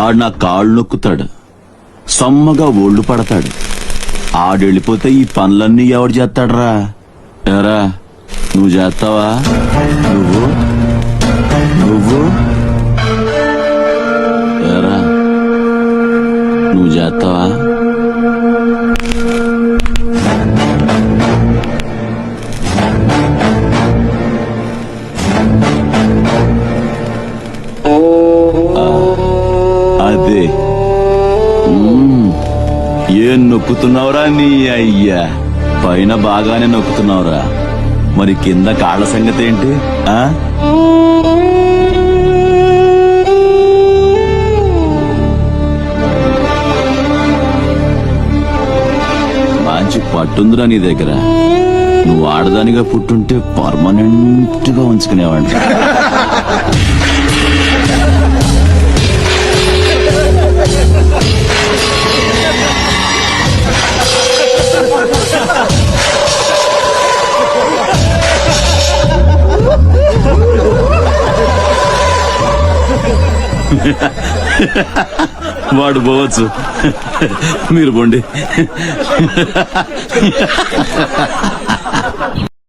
ఆడు నా కాళ్ళు నొక్కుతాడు, సమ్మగా ఒళ్ళు పడతాడు. ఆడెళ్ళిపోతే ఈ పనులన్నీ ఎవడు చేస్తాడరా? ఎరా నువ్వు చేస్తావా? నువ్వు నువ్వు ఎరా నువ్వు చేస్తావా? అదే ఏం నొక్కుతున్నావురా నీ అయ్యా? పైన బాగానే నొక్కుతున్నావురా, మరి కింద కాళ్ళ సంగతి ఏంటి? మంచి పట్టుందిరా నీ దగ్గర. నువ్వు ఆడదానిగా పుట్టుంటే పర్మనెంట్ గా ఉంచుకునేవాడిని. వాడు పోవచ్చు, మీరు పోండి.